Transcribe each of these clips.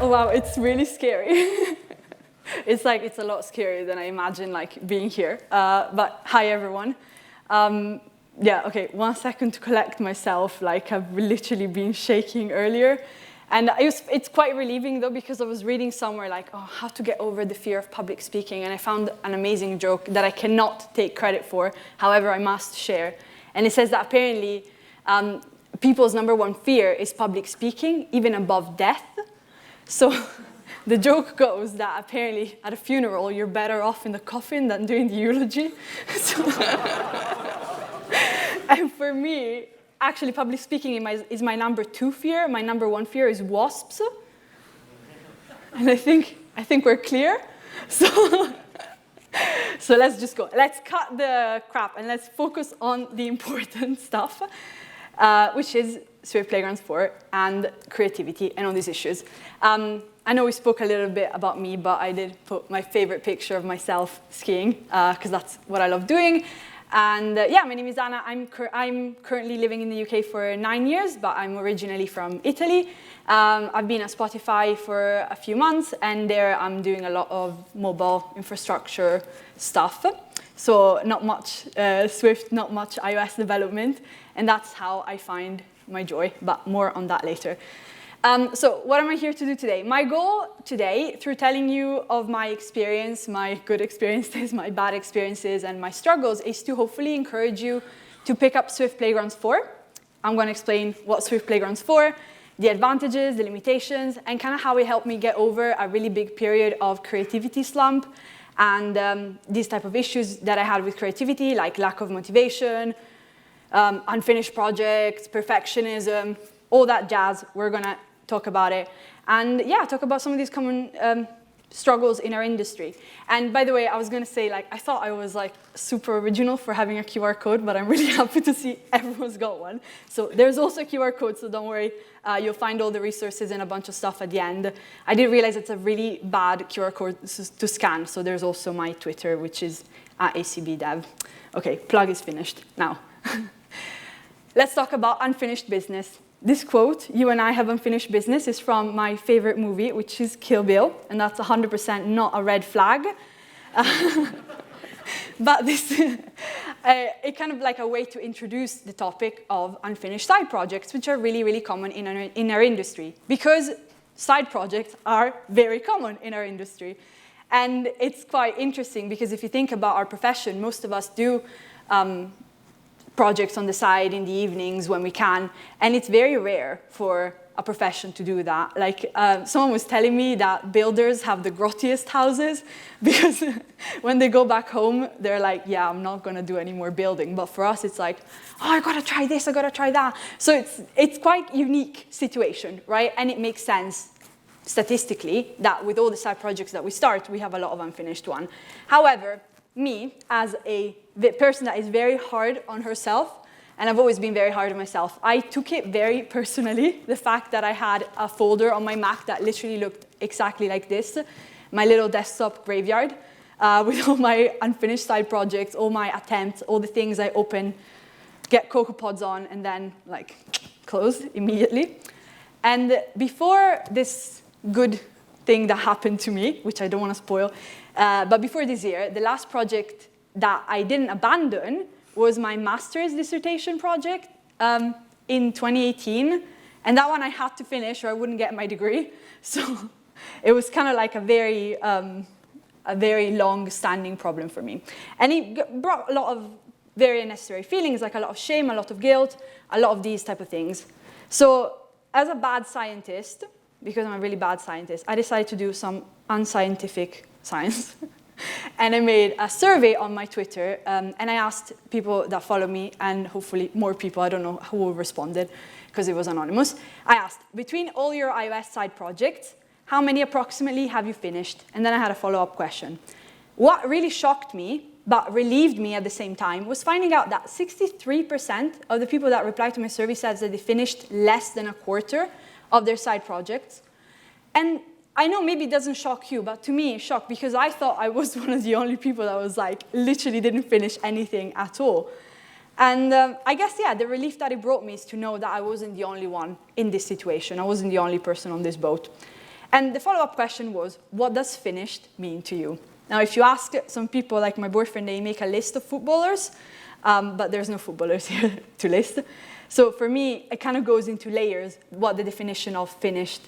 Wow, it's really scary. It's a lot scarier than I imagined, like, being here. But hi, everyone. Yeah, okay, 1 second to collect myself. Like, I've literally been shaking earlier. And it's quite relieving, though, because I was reading somewhere, like, oh, how to get over the fear of public speaking. And I found an amazing joke that I cannot take credit for. However, I must share. And it says that apparently people's #1 fear is public speaking, even above death. So the joke goes that apparently at a funeral, you're better off in the coffin than doing the eulogy. And for me, actually, public speaking is my #2 fear. My #1 fear is wasps. And I think we're clear. So let's just go. Let's cut the crap and let's focus on the important stuff, which is Swift Playgrounds 4 and creativity and all these issues. I know we spoke a little bit about me, but I did put my favorite picture of myself skiing, because that's what I love doing. And yeah, my name is Anna. I'm currently living in the UK for 9 years, but I'm originally from Italy. I've been at Spotify for a few months, and there I'm doing a lot of mobile infrastructure stuff. So not much Swift, not much iOS development, and that's how I find my joy, but more on that later. So what am I here to do today? My goal today, through telling you of my experience, my good experiences, my bad experiences, and my struggles, is to hopefully encourage you to pick up Swift Playgrounds 4. I'm going to explain what Swift Playgrounds 4, the advantages, the limitations, and kind of how it helped me get over a really big period of creativity slump and these type of issues that I had with creativity, like lack of motivation, unfinished projects, perfectionism, all that jazz. We're going to talk about it. And yeah, talk about some of these common struggles in our industry. And by the way, I was going to say, like, I thought I was like super original for having a QR code, but I'm really happy to see everyone's got one. So there's also a QR code, so don't worry. You'll find all the resources and a bunch of stuff at the end. I did realize it's a really bad QR code to scan, so there's also my Twitter, which is @acbdev. Okay, plug is finished. Now, let's talk about unfinished business. This quote, "You and I have unfinished business," is from my favorite movie, which is Kill Bill, and that's 100% not a red flag. But this, it's kind of like a way to introduce the topic of unfinished side projects, which are really, really common in our industry, because side projects are very common in our industry. And it's quite interesting, because if you think about our profession, most of us do projects on the side in the evenings when we can, and it's very rare for a profession to do that. Like, someone was telling me that builders have the grottiest houses, because when they go back home, they're like, yeah, I'm not going to do any more building. But for us, it's like, oh, I got to try this, I got to try that. So it's quite a unique situation, right? And it makes sense statistically that with all the side projects that we start, we have a lot of unfinished one. However, me, as a person that is very hard on herself, and I've always been very hard on myself, I took it very personally, the fact that I had a folder on my Mac that literally looked exactly like this, my little desktop graveyard, with all my unfinished side projects, all my attempts, all the things I open, get Cocoa Pods on, and then like close immediately. And before this good thing that happened to me, which I don't want to spoil, but before this year, the last project that I didn't abandon was my master's dissertation project in 2018. And that one I had to finish or I wouldn't get my degree. So it was kind of like a very long-standing problem for me. And it brought a lot of very unnecessary feelings, like a lot of shame, a lot of guilt, a lot of these type of things. So as a bad scientist, because I'm a really bad scientist, I decided to do some unscientific science. And I made a survey on my Twitter, and I asked people that follow me, and hopefully more people, I don't know who responded, because it was anonymous. I asked, between all your iOS side projects, how many approximately have you finished? And then I had a follow-up question. What really shocked me, but relieved me at the same time, was finding out that 63% of the people that replied to my survey said that they finished less than a quarter of their side projects. And I know maybe it doesn't shock you, but to me it shocked, because I thought I was one of the only people that was like, literally didn't finish anything at all. And I guess, yeah, the relief that it brought me is to know that I wasn't the only one in this situation. I wasn't the only person on this boat. And the follow-up question was, what does finished mean to you? Now, if you ask some people, like my boyfriend, they make a list of footballers, but there's no footballers here to list. So for me, it kind of goes into layers what the definition of finished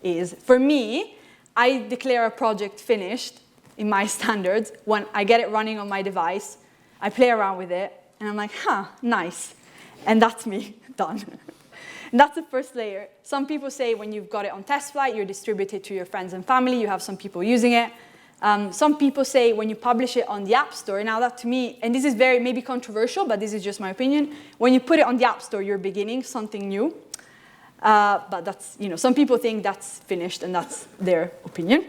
is. For me, I declare a project finished in my standards when I get it running on my device, I play around with it, and I'm like, nice. And that's me, done. And that's the first layer. Some people say when you've got it on test flight, you distribute it to your friends and family, you have some people using it. Some people say when you publish it on the App Store, now that to me, and this is very maybe controversial, but this is just my opinion, when you put it on the App Store, you're beginning something new. But that's, some people think that's finished and that's their opinion.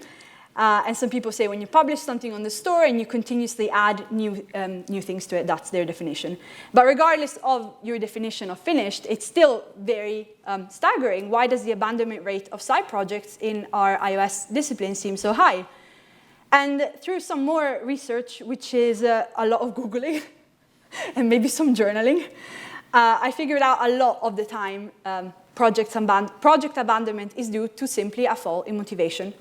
And some people say when you publish something on the store and you continuously add new things to it, that's their definition. But regardless of your definition of finished, it's still very staggering. Why does the abandonment rate of side projects in our iOS discipline seem so high? And through some more research, which is a lot of Googling and maybe some journaling, I figured out a lot of the time project abandonment is due to simply a fall in motivation,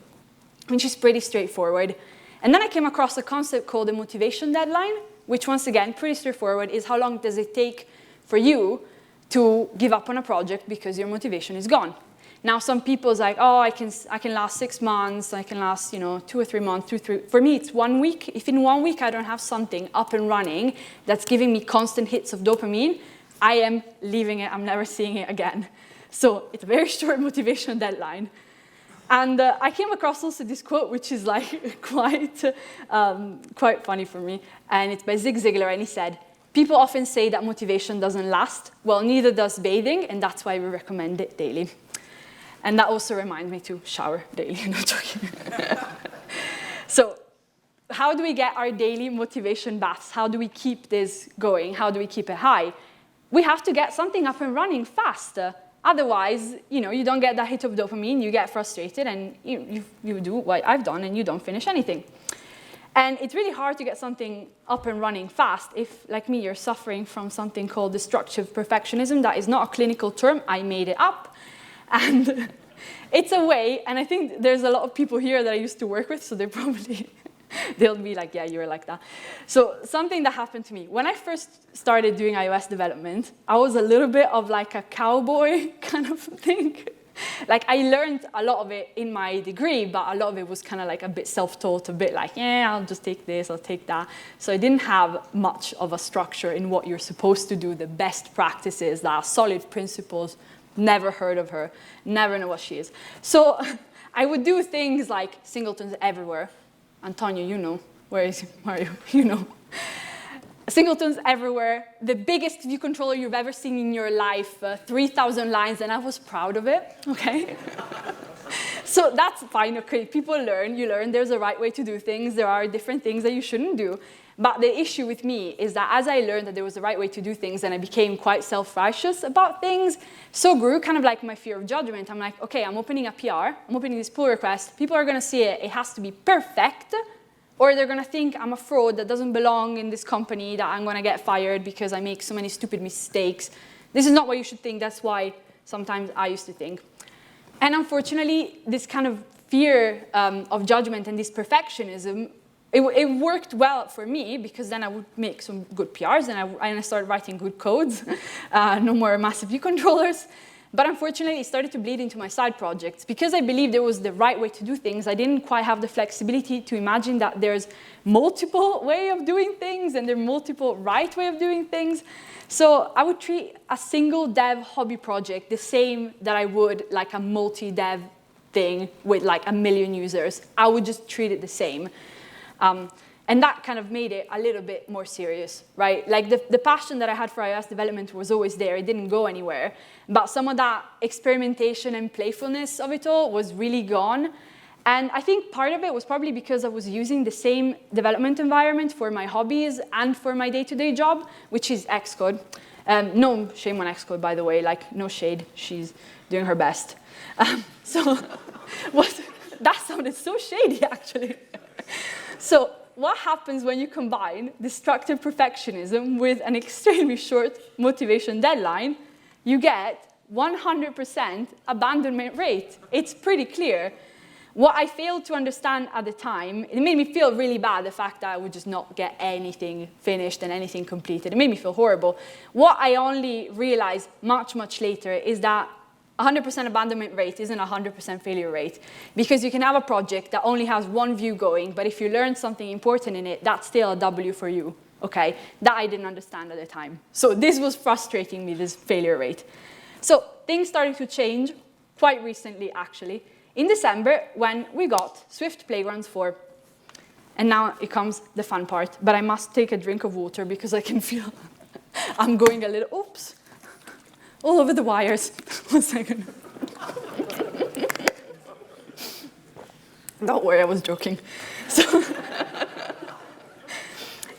which is pretty straightforward. And then I came across a concept called the motivation deadline, which once again, pretty straightforward, is how long does it take for you to give up on a project because your motivation is gone. Now, some people's like, oh, I can last 6 months, I can last, 2 or 3 months, 2, 3. For me, it's 1 week. If in 1 week I don't have something up and running that's giving me constant hits of dopamine, I am leaving it, I'm never seeing it again. So it's a very short motivation deadline. And I came across also this quote, which is like quite funny for me. And it's by Zig Ziglar, and he said, people often say that motivation doesn't last. Well, neither does bathing, and that's why we recommend it daily. And that also reminds me to shower daily. No joking. So how do we get our daily motivation baths? How do we keep this going? How do we keep it high? We have to get something up and running fast. Otherwise, you don't get that hit of dopamine, you get frustrated, and you do what I've done, and you don't finish anything. And it's really hard to get something up and running fast if, like me, you're suffering from something called destructive perfectionism. That is not a clinical term, I made it up. And it's a way, and I think there's a lot of people here that I used to work with, so they'll be like, yeah, you're like that. So something that happened to me, when I first started doing iOS development, I was a little bit of like a cowboy kind of thing. Like I learned a lot of it in my degree, but a lot of it was kind of like a bit self-taught, a bit like, yeah, I'll just take this, I'll take that. So I didn't have much of a structure in what you're supposed to do, the best practices, that are solid principles. Never heard of her, never know what she is. So I would do things like singletons everywhere. Antonio, you know. Where are you? You know. Singletons everywhere. The biggest view controller you've ever seen in your life. 3,000 lines, and I was proud of it, okay? So that's fine, okay? People learn, you learn. There's a right way to do things. There are different things that you shouldn't do. But the issue with me is that as I learned that there was a right way to do things and I became quite self-righteous about things, so grew kind of like my fear of judgment. I'm like, okay, I'm opening a PR, I'm opening this pull request, people are going to see it, it has to be perfect, or they're going to think I'm a fraud that doesn't belong in this company, that I'm going to get fired because I make so many stupid mistakes. This is not what you should think, that's why sometimes I used to think. And unfortunately, this kind of fear of judgment and this perfectionism, it worked well for me because then I would make some good PRs and I started writing good codes, no more massive view controllers. But unfortunately, it started to bleed into my side projects. Because I believed there was the right way to do things, I didn't quite have the flexibility to imagine that there's multiple ways of doing things and there are multiple right way of doing things. So I would treat a single dev hobby project the same that I would like a multi-dev thing with like 1 million users. I would just treat it the same. And that kind of made it a little bit more serious, right? Like the passion that I had for iOS development was always there. It didn't go anywhere. But some of that experimentation and playfulness of it all was really gone. And I think part of it was probably because I was using the same development environment for my hobbies and for my day-to-day job, which is Xcode. No shame on Xcode, by the way. Like, no shade. She's doing her best. That sounded so shady, actually. So what happens when you combine destructive perfectionism with an extremely short motivation deadline? You get 100% abandonment rate. It's pretty clear. What I failed to understand at the time, it made me feel really bad, the fact that I would just not get anything finished and anything completed. It made me feel horrible. What I only realized much, much later is that 100% abandonment rate isn't a 100% failure rate, because you can have a project that only has one view going, but if you learn something important in it, that's still a W for you, okay? That I didn't understand at the time. So this was frustrating me, this failure rate. So things started to change quite recently, actually, in December, when we got Swift Playgrounds 4. And now it comes the fun part, but I must take a drink of water because I can feel I'm going a little, oops, all over the wires. 1 second. Don't worry, I was joking. So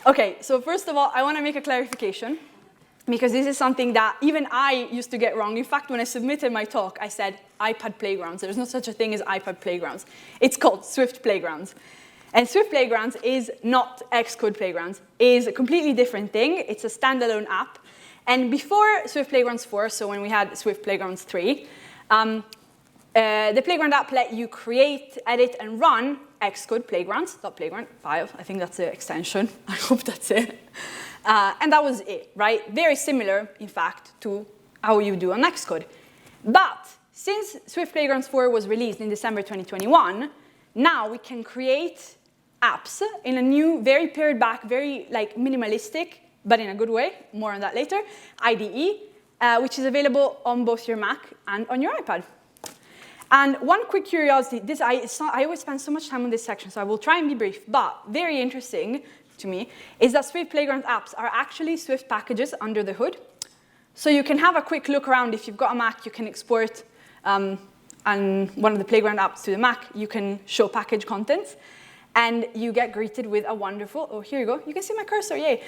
okay, so first of all, I want to make a clarification, because this is something that even I used to get wrong. In fact, when I submitted my talk, I said iPad Playgrounds. There's no such a thing as iPad Playgrounds. It's called Swift Playgrounds. And Swift Playgrounds is not Xcode Playgrounds. It is a completely different thing. It's a standalone app. And before Swift Playgrounds 4, so when we had Swift Playgrounds 3, the Playground app let you create, edit, and run Xcode Playgrounds, .playground file. I think that's the extension. I hope that's it. And that was it, right? Very similar, in fact, to how you do on Xcode. But since Swift Playgrounds 4 was released in December 2021, now we can create apps in a new, very pared back, very minimalistic, but in a good way, more on that later, IDE, which is available on both your Mac and on your iPad. And one quick curiosity, I always spend so much time on this section, so I will try and be brief, but very interesting to me is that Swift Playground apps are actually Swift packages under the hood. So you can have a quick look around. If you've got a Mac, you can export and one of the Playground apps to the Mac. You can show package contents, and you get greeted with a wonderful, oh, here you go. You can see my cursor, yay.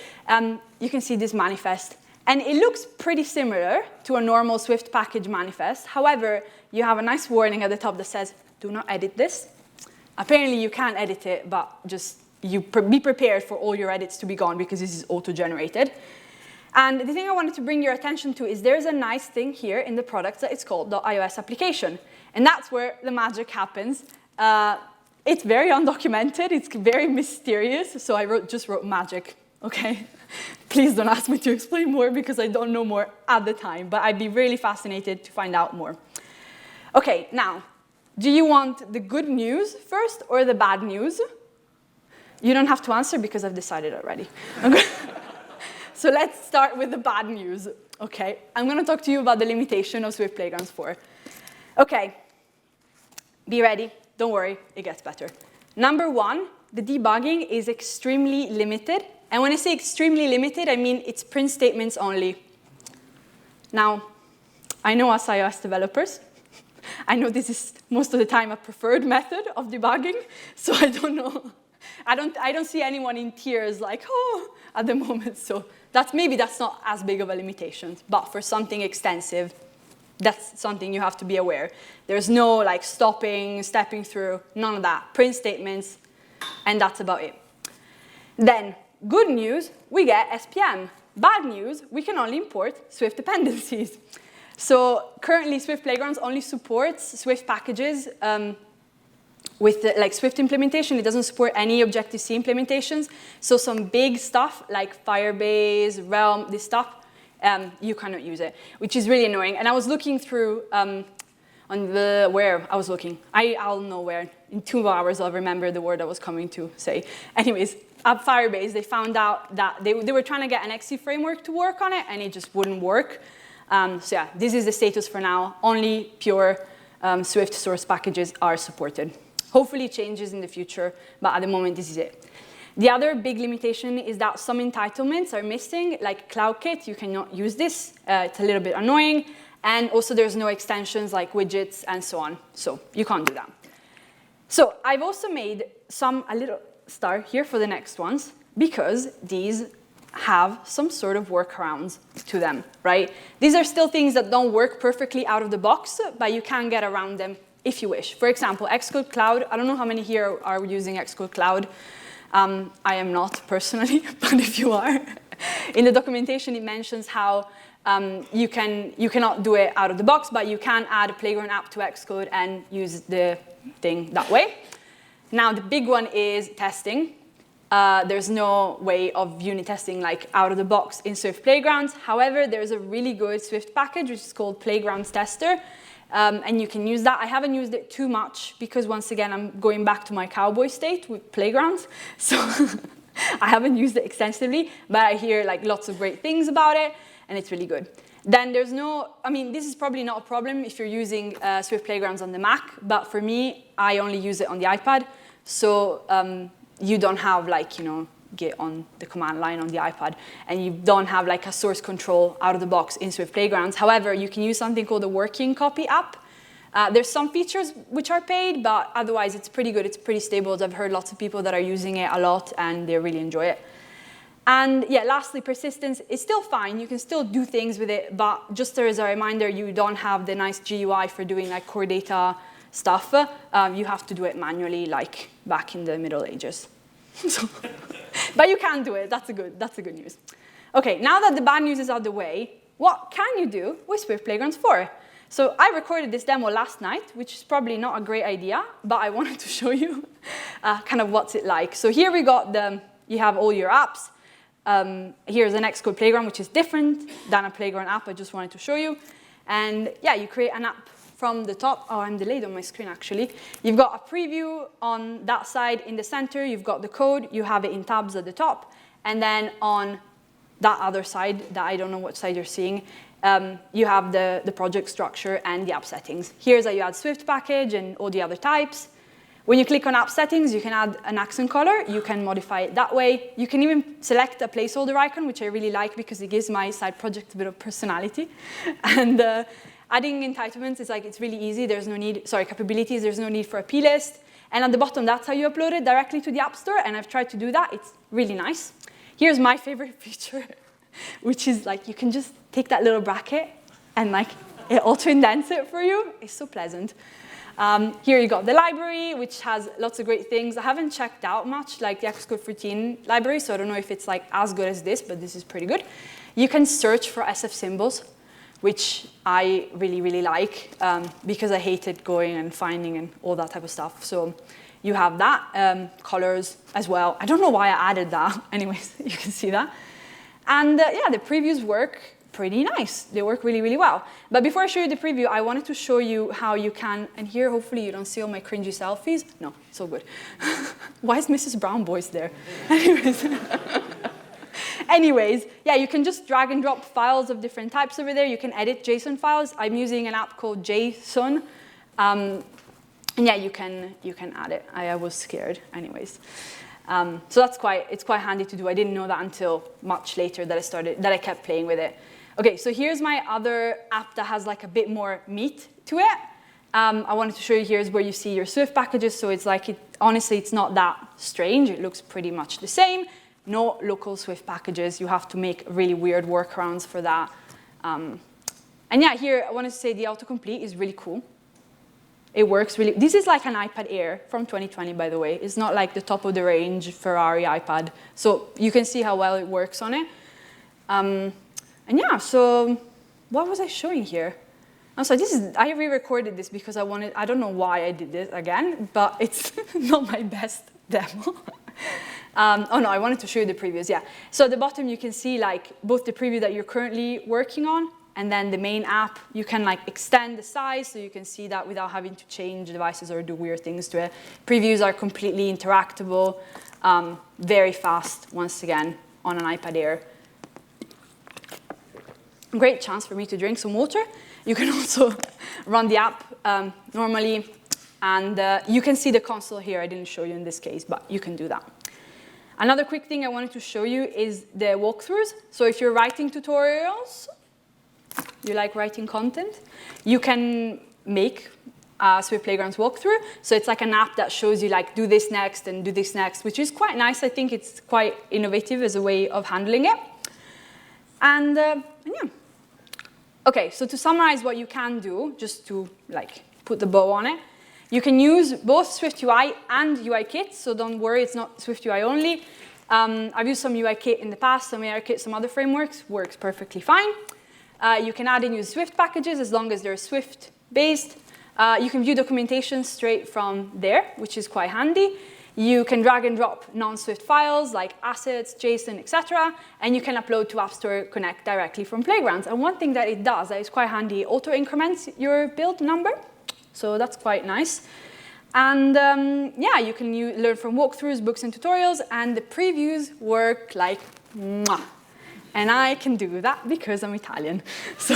You can see this manifest. And it looks pretty similar to a normal Swift package manifest. However, you have a nice warning at the top that says, do not edit this. Apparently, you can edit it, but just be prepared for all your edits to be gone, because this is auto-generated. And the thing I wanted to bring your attention to is there's a nice thing here in the product that it's called the iOS application. And that's where the magic happens. It's very undocumented. It's very mysterious. So I just wrote magic, okay? Please don't ask me to explain more, because I don't know more at the time. But I'd be really fascinated to find out more. Okay, now, do you want the good news first or the bad news? You don't have to answer, because I've decided already. Okay. So let's start with the bad news. Okay, I'm going to talk to you about the limitation of Swift Playgrounds 4. Okay, be ready. Don't worry, it gets better. Number one, the debugging is extremely limited. And when I say extremely limited, I mean it's print statements only. Now, I know us iOS developers. I know this is most of the time a preferred method of debugging, so I don't know. I don't see anyone in tears like, oh, at the moment. So maybe that's not as big of a limitation. But for something extensive, that's something you have to be aware. There's no stopping, stepping through, none of that. Print statements, and that's about it. Then, good news, we get SPM. Bad news, we can only import Swift dependencies. So currently, Swift Playgrounds only supports Swift packages with Swift implementation. It doesn't support any Objective-C implementations. So some big stuff like Firebase, Realm, this stuff, you cannot use it, which is really annoying. And I was looking through where I was looking. I'll know where. In 2 hours, I'll remember the word I was coming to say. Anyways, at Firebase, they found out that they were trying to get an XC framework to work on it, and it just wouldn't work. So yeah, this is the status for now. Only pure Swift source packages are supported. Hopefully it changes in the future, but at the moment, this is it. The other big limitation is that some entitlements are missing, like CloudKit. You cannot use this. It's a little bit annoying. And also, there's no extensions like widgets and so on. So you can't do that. So I've also made a little star here for the next ones, because these have some sort of workarounds to them, right? These are still things that don't work perfectly out of the box, but you can get around them if you wish. For example, Xcode Cloud. I don't know how many here are using Xcode Cloud. I am not personally, but if you are, in the documentation it mentions how You cannot do it out of the box, but you can add a Playground app to Xcode and use the thing that way. Now, the big one is testing. There's no way of unit testing like out of the box in Swift Playgrounds. However, there's a really good Swift package, which is called Playgrounds Tester. And you can use that. I haven't used it too much because, once again, I'm going back to my cowboy state with Playgrounds. So I haven't used it extensively, but I hear like lots of great things about it, and it's really good. Then there's no, I mean, this is probably not a problem if you're using Swift Playgrounds on the Mac, but for me, I only use it on the iPad. So you don't have like, Git on the command line on the iPad, and you don't have like a source control out of the box in Swift Playgrounds. However, you can use something called the Working Copy app. There's some features which are paid, but otherwise it's pretty good. It's pretty stable. I've heard lots of people that are using it a lot, and they really enjoy it. And yeah, lastly, persistence is still fine. You can still do things with it, but just as a reminder, you don't have the nice GUI for doing like core data stuff. You have to do it manually, like back in the Middle Ages. But you can do it. That's a good news. Okay, now that the bad news is out of the way, what can you do with Swift Playgrounds 4? So I recorded this demo last night, which is probably not a great idea, but I wanted to show you kind of what's it like. So here we got you have all your apps. Here's an Xcode Playground, which is different than a Playground app. I just wanted to show you. And yeah, you create an app from the top. Oh, I'm delayed on my screen, actually. You've got a preview on that side in the center. You've got the code. You have it in tabs at the top. And then on that other side, that I don't know what side you're seeing, you have the project structure and the app settings. Here's how you add Swift package and all the other types. When you click on app settings, you can add an accent color. You can modify it that way. You can even select a placeholder icon, which I really like because it gives my side project a bit of personality. And adding entitlements is like, it's really easy. There's no need, capabilities, there's no need for a plist. And at the bottom, that's how you upload it directly to the App Store. And I've tried to do that. It's really nice. Here's my favorite feature, which is like, you can just take that little bracket and like, it auto-indents it for you. It's so pleasant. Here you got the library, which has lots of great things. I haven't checked out much, like the Xcode 14 library, so I don't know if it's like as good as this, but this is pretty good. You can search for SF symbols, which I really, really like, because I hated going and finding and all that type of stuff. So you have that, colors as well. I don't know why I added that. Anyways, you can see that. And yeah, the previews work pretty nice. They work really, really well. But before I show you the preview, I wanted to show you how you can, and here hopefully you don't see all my cringy selfies. No, it's all good. Why is Mrs. Brown Boys there? Anyways, yeah, you can just drag and drop files of different types over there. You can edit JSON files. I'm using an app called JSON. And yeah, you can add it. I was scared anyways. So it's quite handy to do. I didn't know that until much later that I kept playing with it. Okay, so here's my other app that has like a bit more meat to it. I wanted to show you here's where you see your Swift packages. So it's like, honestly, it's not that strange. It looks pretty much the same. No local Swift packages. You have to make really weird workarounds for that. And yeah, here I wanted to say the autocomplete is really cool. It works really. This is like an iPad Air from 2020, by the way. It's not like the top of the range Ferrari iPad. So you can see how well it works on it. And yeah, so what was I showing here? I'm sorry, I re-recorded this because I don't know why I did this again, but it's not my best demo. Oh no, I wanted to show you the previews, yeah. So at the bottom you can see like both the preview that you're currently working on and then the main app. You can like extend the size so you can see that without having to change devices or do weird things to it. Previews are completely interactable, very fast, once again, on an iPad Air. Great chance for me to drink some water. You can also run the app normally, and you can see the console here. I didn't show you in this case, but you can do that. Another quick thing I wanted to show you is the walkthroughs. So if you're writing tutorials, you like writing content, you can make Swift Playgrounds walkthrough. So it's like an app that shows you like do this next and do this next, which is quite nice. I think it's quite innovative as a way of handling it. And yeah. Okay, so to summarize what you can do, just to like put the bow on it, you can use both SwiftUI and UIKit, so don't worry, it's not SwiftUI only. I've used some UIKit in the past, some ARKit, some other frameworks, works perfectly fine. You can add and use Swift packages as long as they're Swift-based. You can view documentation straight from there, which is quite handy. You can drag and drop non-Swift files like assets, JSON, etc. And you can upload to App Store Connect directly from Playgrounds. And one thing that it does that is quite handy, it auto-increments your build number. So that's quite nice. And yeah, you can learn from walkthroughs, books, and tutorials. And the previews work like mwah. And I can do that because I'm Italian. So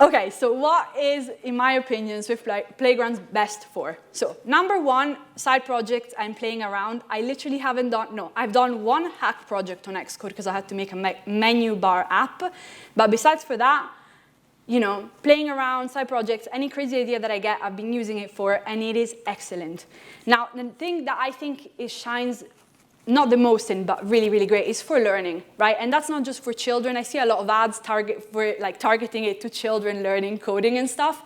okay, so what is, in my opinion, Swift Playgrounds best for? So number one, side projects and playing around. I literally haven't done, no, I've done one hack project on Xcode because I had to make a menu bar app. But besides for that, you know, playing around, side projects, any crazy idea that I get, I've been using it for, and it is excellent. Now, the thing that I think it shines not the most in, but really, really great, is for learning, right? And that's not just for children. I see a lot of ads targeting it to children learning coding and stuff,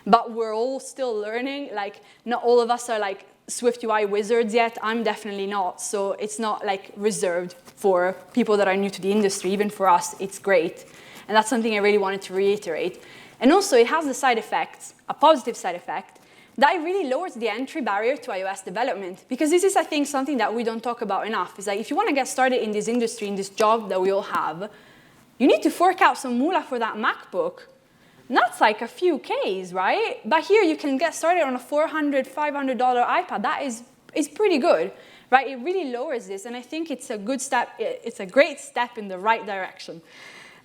but we're all still learning. Like, not all of us are like Swift UI wizards yet. I'm definitely not. So it's not like reserved for people that are new to the industry. Even for us, it's great. And that's something I really wanted to reiterate. And also, it has the side effects, a positive side effect, that it really lowers the entry barrier to iOS development. Because this is, I think, something that we don't talk about enough. It's like, if you want to get started in this industry, in this job that we all have, you need to fork out some moolah for that MacBook. And that's like a few Ks, right? But here, you can get started on a $400, $500 iPad. That is pretty good, right? It really lowers this, and I think it's a good step. It's a great step in the right direction.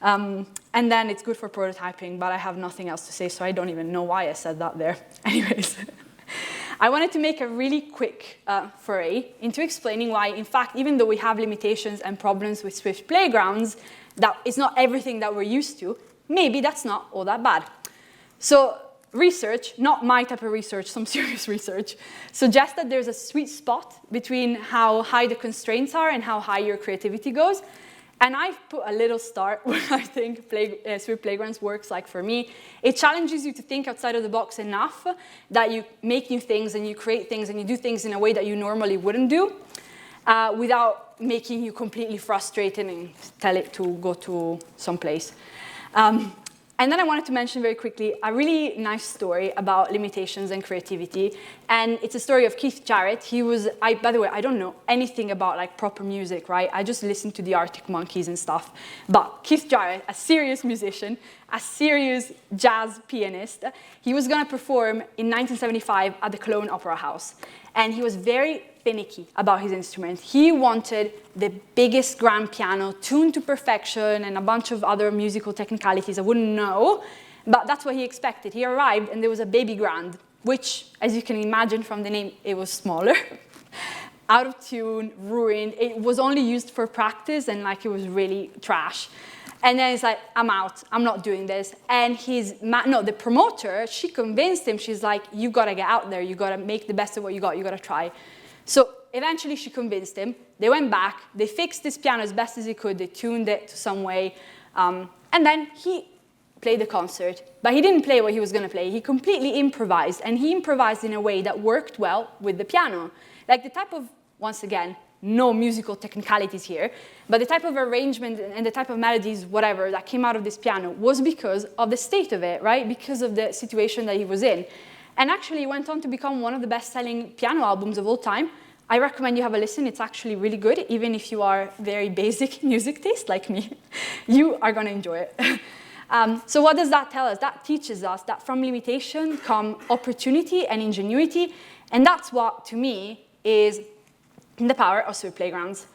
And then it's good for prototyping, but I have nothing else to say, so I don't even know why I said that there. Anyways, I wanted to make a really quick foray into explaining why, in fact, even though we have limitations and problems with Swift Playgrounds, that it's not everything that we're used to, maybe that's not all that bad. So research, not my type of research, some serious research, suggests that there's a sweet spot between how high the constraints are and how high your creativity goes. And I've put a little star where I think Swift Playgrounds works like for me. It challenges you to think outside of the box enough that you make new things and you create things and you do things in a way that you normally wouldn't do without making you completely frustrated and tell it to go to some place. And then I wanted to mention very quickly a really nice story about limitations and creativity. And it's a story of Keith Jarrett. He was, by the way, I don't know anything about like proper music, right? I just listen to the Arctic Monkeys and stuff. But Keith Jarrett, a serious musician, a serious jazz pianist, he was going to perform in 1975 at the Cologne Opera House. And he was very finicky about his instrument. He wanted the biggest grand piano tuned to perfection and a bunch of other musical technicalities I wouldn't know, but that's what he expected. He arrived and there was a baby grand, which, as you can imagine from the name, it was smaller, out of tune, ruined. It was only used for practice and like it was really trash. And then he's like, I'm out, I'm not doing this. And the promoter, she convinced him, she's like, you gotta get out there, you gotta make the best of what you got, you gotta try. So eventually she convinced him, they went back, they fixed this piano as best as they could, they tuned it to some way, and then he played the concert. But he didn't play what he was gonna play, he completely improvised, and he improvised in a way that worked well with the piano. Like the type of, once again, no musical technicalities here, but the type of arrangement and the type of melodies, whatever, that came out of this piano was because of the state of it, right? Because of the situation that he was in. And actually it went on to become one of the best-selling piano albums of all time. I recommend you have a listen. It's actually really good, even if you are very basic music taste like me. You are going to enjoy it. So what does that tell us? That teaches us that from limitation come opportunity and ingenuity, and that's what, to me, is the power of Swift Playgrounds.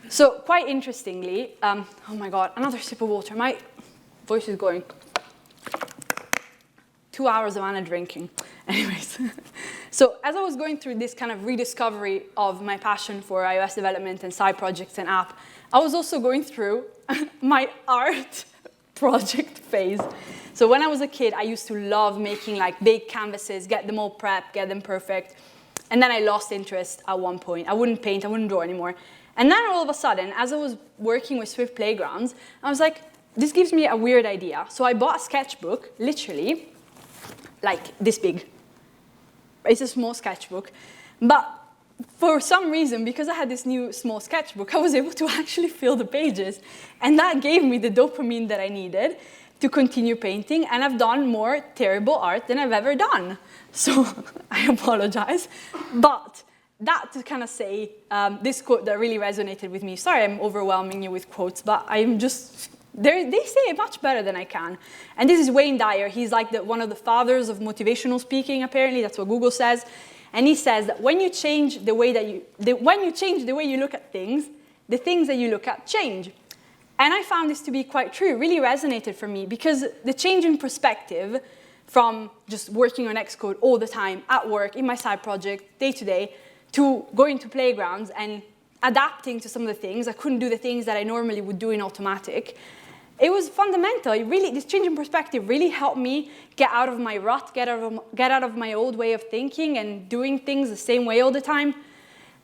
So quite interestingly, oh my God, another sip of water. My voice is going. 2 hours of Anna drinking. Anyways, so as I was going through this kind of rediscovery of my passion for iOS development and side projects and app, I was also going through my art project phase. So when I was a kid, I used to love making like big canvases, get them all prepped, get them perfect. And then I lost interest at one point. I wouldn't paint, I wouldn't draw anymore. And then all of a sudden, as I was working with Swift Playgrounds, I was like, this gives me a weird idea. So I bought a sketchbook, literally, like this big. It's a small sketchbook. But for some reason, because I had this new small sketchbook, I was able to actually fill the pages. And that gave me the dopamine that I needed to continue painting. And I've done more terrible art than I've ever done. So I apologize. But that to kind of say this quote that really resonated with me. Sorry, I'm overwhelming you with quotes, but I'm just, they say it much better than I can. And this is Wayne Dyer. He's like one of the fathers of motivational speaking, apparently. That's what Google says. And he says that when you change the way that you look at things, the things that you look at change. And I found this to be quite true. It really resonated for me because the change in perspective from just working on Xcode all the time, at work, in my side project, day to day, to going to playgrounds and adapting to some of the things. I couldn't do the things that I normally would do in automatic. It was fundamental. This change in perspective really helped me get out of my rut, get out of my old way of thinking and doing things the same way all the time.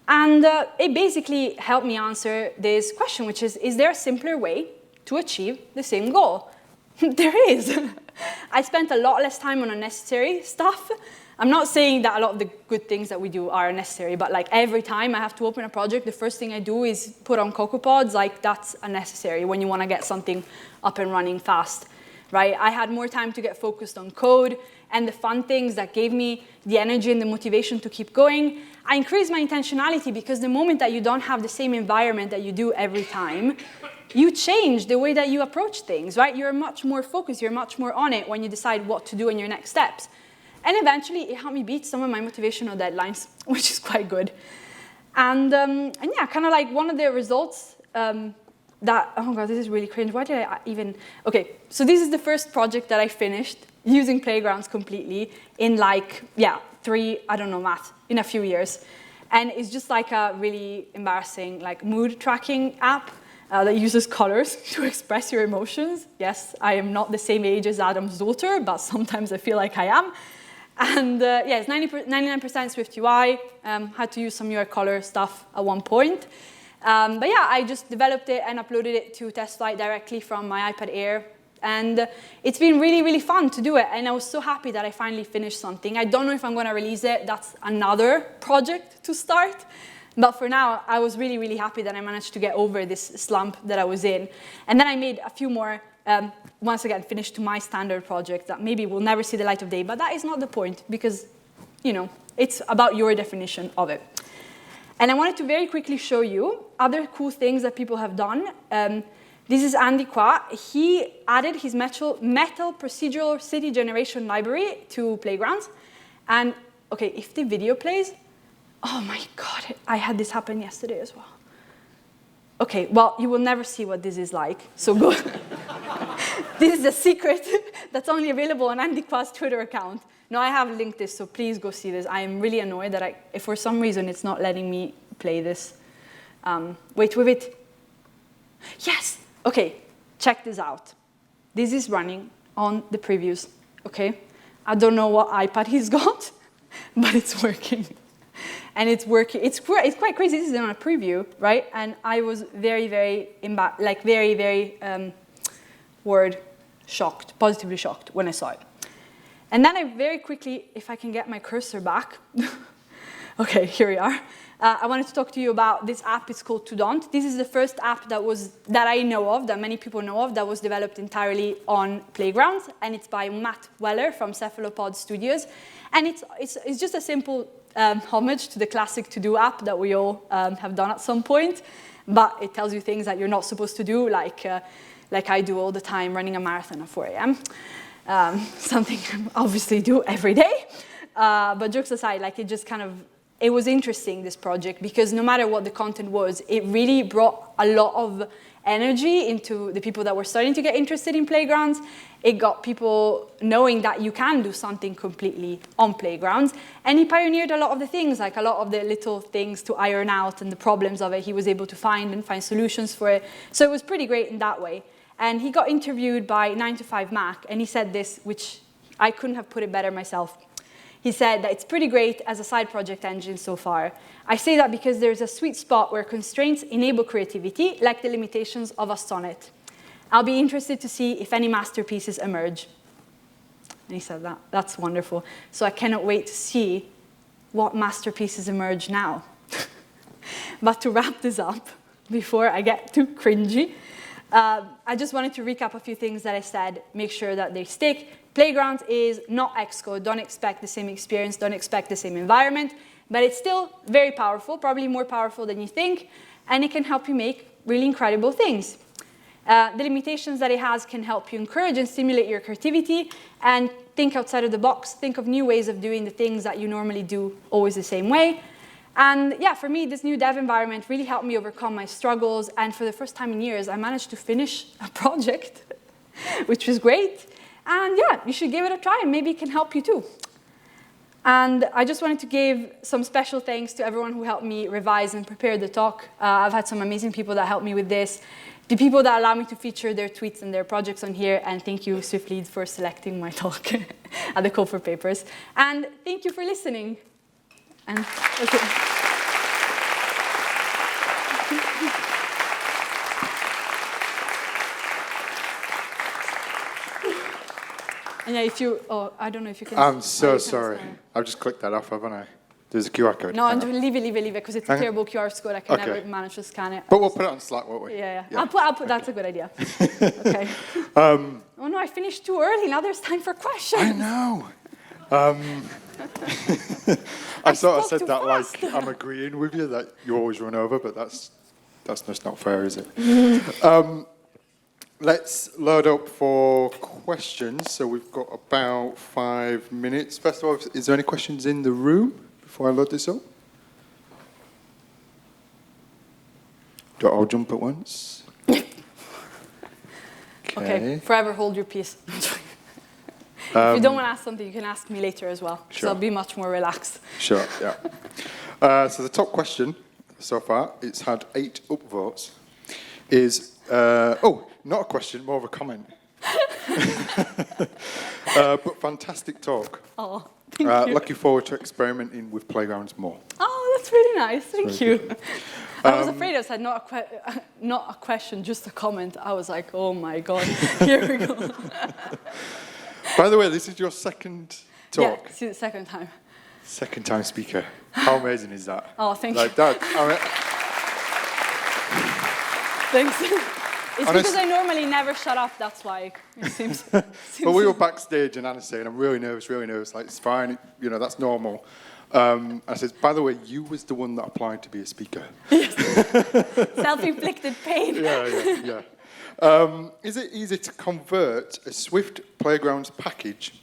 And it basically helped me answer this question, which is there a simpler way to achieve the same goal? There is. I spent a lot less time on unnecessary stuff. I'm not saying that a lot of the good things that we do are unnecessary, but like every time I have to open a project, the first thing I do is put on CocoaPods. Like that's unnecessary when you want to get something up and running fast, right? I had more time to get focused on code and the fun things that gave me the energy and the motivation to keep going. I increased my intentionality because the moment that you don't have the same environment that you do every time, you change the way that you approach things, right? You're much more focused, you're much more on it when you decide what to do in your next steps. And eventually, it helped me beat some of my motivational deadlines, which is quite good. And yeah, kind of like one of the results that, oh God, this is really cringe. Why did I even, okay, so this is the first project that I finished using Playgrounds completely in like, yeah, math, in a few years. And it's just like a really embarrassing like mood tracking app that uses colors to express your emotions. Yes, I am not the same age as Adam's daughter, but sometimes I feel like I am. And yeah, it's 99% Swift UI. Had to use some UI color stuff at one point. But yeah, I just developed it and uploaded it to TestFlight directly from my iPad Air. And it's been really, really fun to do it. And I was so happy that I finally finished something. I don't know if I'm going to release it. That's another project to start. But for now, I was really, really happy that I managed to get over this slump that I was in. And then I made a few more, once again, finished to my standard project that maybe will never see the light of day. But that is not the point because, you know, it's about your definition of it. And I wanted to very quickly show you other cool things that people have done. This is Andy Qua. He added his metal procedural city generation library to Playgrounds. And, okay, if the video plays, oh my God, I had this happen yesterday as well. Okay, well, you will never see what this is like, so go. This is a secret that's only available on Andy Qua's Twitter account. No, I have linked this, so please go see this. I am really annoyed that if for some reason it's not letting me play this. Wait. Yes, okay, check this out. This is running on the previews, okay? I don't know what iPad he's got, but it's working. And it's working. It's quite crazy. This is on a preview, right? And I was very, very shocked, positively shocked when I saw it. And then I very quickly, if I can get my cursor back, okay, here we are. I wanted to talk to you about this app. It's called Tudont. This is the first app that I know of, that many people know of, that was developed entirely on Playgrounds, and it's by Matt Weller from Cephalopod Studios. And it's just a simple homage to the classic to-do app that we all have done at some point, but it tells you things that you're not supposed to do, like I do all the time, running a marathon at 4 a.m. Something I obviously do every day. But jokes aside, like it was interesting, this project, because no matter what the content was, it really brought a lot of energy into the people that were starting to get interested in Playgrounds. It got people knowing that you can do something completely on Playgrounds. And he pioneered a lot of the things, like a lot of the little things to iron out and the problems of it. He was able to find solutions for it. So it was pretty great in that way. And he got interviewed by 9to5Mac, and he said this, which I couldn't have put it better myself. He said that it's pretty great as a side project engine so far. I say that because there's a sweet spot where constraints enable creativity, like the limitations of a sonnet. I'll be interested to see if any masterpieces emerge. And he said that. That's wonderful. So I cannot wait to see what masterpieces emerge now. But to wrap this up, before I get too cringy, I just wanted to recap a few things that I said, make sure that they stick. Playground is not Xcode. Don't expect the same experience, don't expect the same environment, but it's still very powerful, probably more powerful than you think, and it can help you make really incredible things. The limitations that it has can help you encourage and stimulate your creativity and think outside of the box, think of new ways of doing the things that you normally do always the same way. And yeah, for me, this new dev environment really helped me overcome my struggles. And for the first time in years, I managed to finish a project, which was great. And yeah, you should give it a try and maybe it can help you too. And I just wanted to give some special thanks to everyone who helped me revise and prepare the talk. I've had some amazing people that helped me with this. The people that allow me to feature their tweets and their projects on here. And thank you, SwiftLead, for selecting my talk at the Call for Papers. And thank you for listening. And okay. And yeah, if you, I don't know if you can. I'm so sorry. I've just clicked that off, haven't I? There's a QR code. No, leave it, because it's a terrible QR code. I can never manage to scan it. But we'll put it on Slack, won't we? Yeah. I'll put that's a good idea. Okay. Oh no, I finished too early. Now there's time for questions. I know. I sort of said that fast. like I'm agreeing with you that you always run over, but that's just not fair, is it? Let's load up for questions. So we've got about 5 minutes. First of all, is there any questions in the room before I load this up? Do I all jump at once? Okay, forever hold your peace. If you don't want to ask something, you can ask me later as well. Sure. So I'll be much more relaxed. Sure, yeah. So the top question so far, it's had 8 upvotes, is, not a question, more of a comment. But fantastic talk. Oh, thank you. Looking forward to experimenting with playgrounds more. Oh, that's really nice. Thank you. Good. I was afraid I said not a question, just a comment. I was like, oh my God, here we go. By the way, this is your second talk. Yeah, it's the second time. Second time speaker. How amazing is that? Oh, thank like you. That, Thanks. It's because I normally never shut up, that's why it seems. Well, we were backstage and Anna's saying, I'm really nervous, like, it's fine, that's normal. I said, by the way, you was the one that applied to be a speaker. Yes. Self-inflicted pain. Yeah. Is it easy to convert a Swift Playgrounds package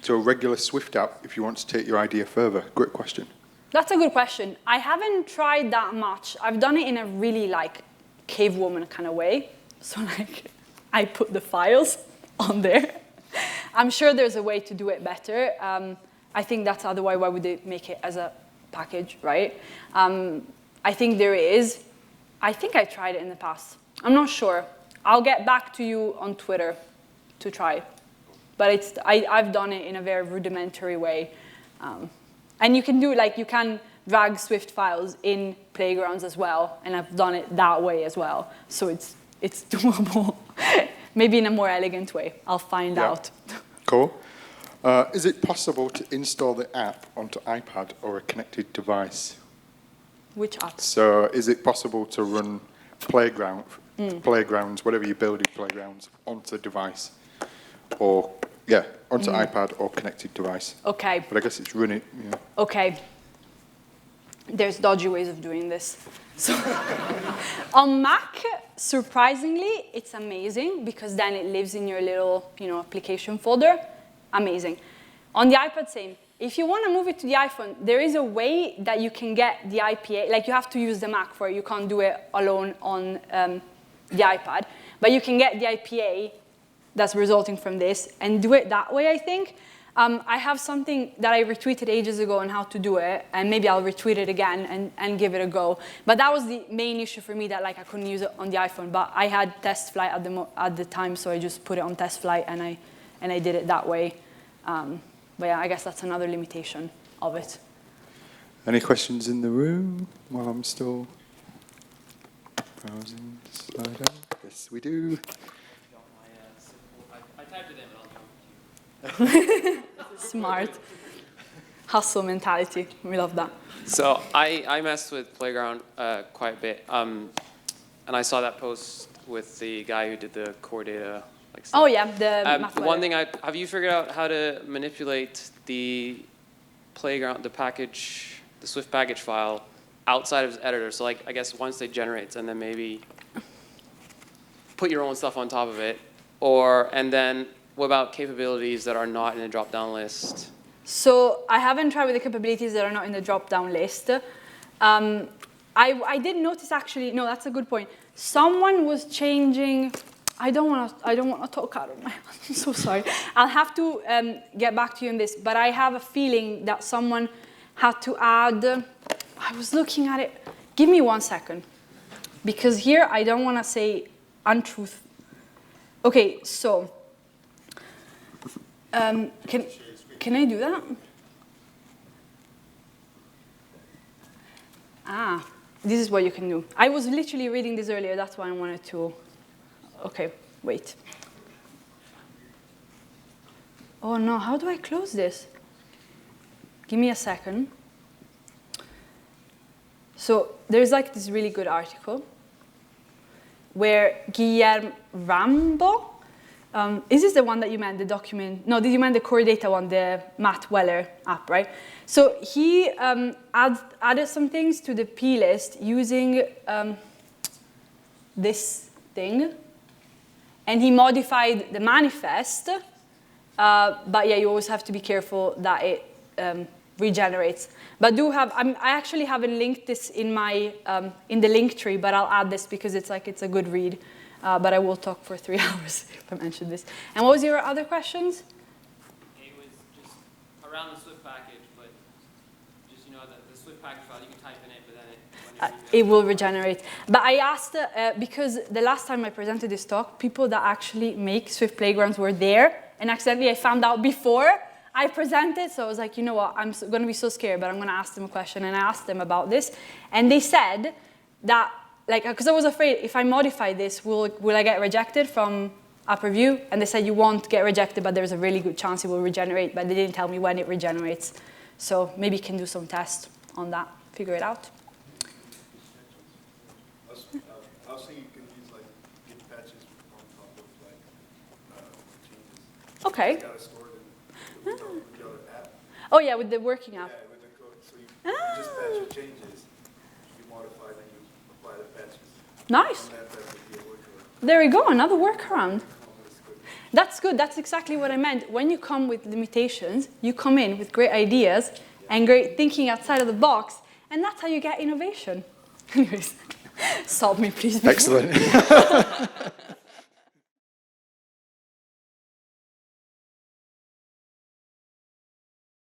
to a regular Swift app if you want to take your idea further? Great question. That's a good question. I haven't tried that much. I've done it in a really cave woman kind of way. So I put the files on there. I'm sure there's a way to do it better. I think that's otherwise why would they make it as a package, right? I think there is. I think I tried it in the past. I'm not sure. I'll get back to you on Twitter to try. But I've done it in a very rudimentary way. And you can do you can drag Swift files in Playgrounds as well, and I've done it that way as well. So it's doable, maybe in a more elegant way. I'll find out. Cool. Is it possible to install the app onto iPad or a connected device? Which app? So is it possible to run Playgrounds, whatever you're building Playgrounds, onto a device? Or, onto iPad or connected device. Okay. But I guess it's running, Okay. There's dodgy ways of doing this. So on Mac, surprisingly, it's amazing because then it lives in your little, application folder. Amazing. On the iPad, same. If you want to move it to the iPhone, there is a way that you can get the IPA. You have to use the Mac for it. You can't do it alone on the iPad. But you can get the IPA that's resulting from this and do it that way, I think. I have something that I retweeted ages ago on how to do it, and maybe I'll retweet it again and give it a go. But that was the main issue for me, that I couldn't use it on the iPhone. But I had test flight at the time, so I just put it on test flight and I did it that way. But yeah, I guess that's another limitation of it. Any questions in the room while I'm still browsing the slider? Yes, we do. I typed it in, but I'll Smart. hustle mentality. We love that. So I messed with Playground quite a bit, and I saw that post with the guy who did the core data. Like stuff. Oh yeah, the math one thing have you figured out how to manipulate the Playground, the Swift package file outside of the editor? So like I guess once they generate, and then maybe put your own stuff on top of it, and then what about capabilities that are not in the drop-down list? So I haven't tried with the capabilities that are not in the drop-down list. I did notice actually. No, that's a good point. Someone was changing. I don't want to talk out of my. I'm so sorry. I'll have to get back to you on this. But I have a feeling that someone had to add. I was looking at it. Give me 1 second, because here I don't want to say untruth. Okay, so can I do that? This is what you can do. I was literally reading this earlier. That's why I wanted to. Okay, wait. Oh no, how do I close this? Give me a second. So there's like this really good article where Guillermo Rambo, is this the one that you meant, the document? No, did you meant the core data one, the Matt Weller app, right? So he added some things to the P list using this thing. And he modified the manifest, but yeah, you always have to be careful that it regenerates. But I actually haven't linked this in my in the link tree, but I'll add this because it's a good read. But I will talk for 3 hours if I mention this. And what was your other questions? It was just around the Swift package, but just the Swift package file you can type in it, but then it will regenerate. But I asked, because the last time I presented this talk, people that actually make Swift playgrounds were there, and accidentally I found out before I presented, so I was like, you know what, I'm going to be so scared, but I'm going to ask them a question, and I asked them about this, and they said that, because I was afraid, if I modify this, will I get rejected from app review? And they said you won't get rejected, but there's a really good chance it will regenerate, but they didn't tell me when it regenerates. So maybe you can do some tests on that, figure it out. I've seen you can use Git patches on top of changes. Okay. You gotta store it in the other app. Oh yeah, with the working app. Yeah, with the code. So you just patch your changes, you modify, then you apply the patches. Nice. And that would be a workaround. There we go, another workaround. That's good. That's exactly what I meant. When you come with limitations, you come in with great ideas and great thinking outside of the box, and that's how you get innovation. Anyways, solve me, please. Excellent.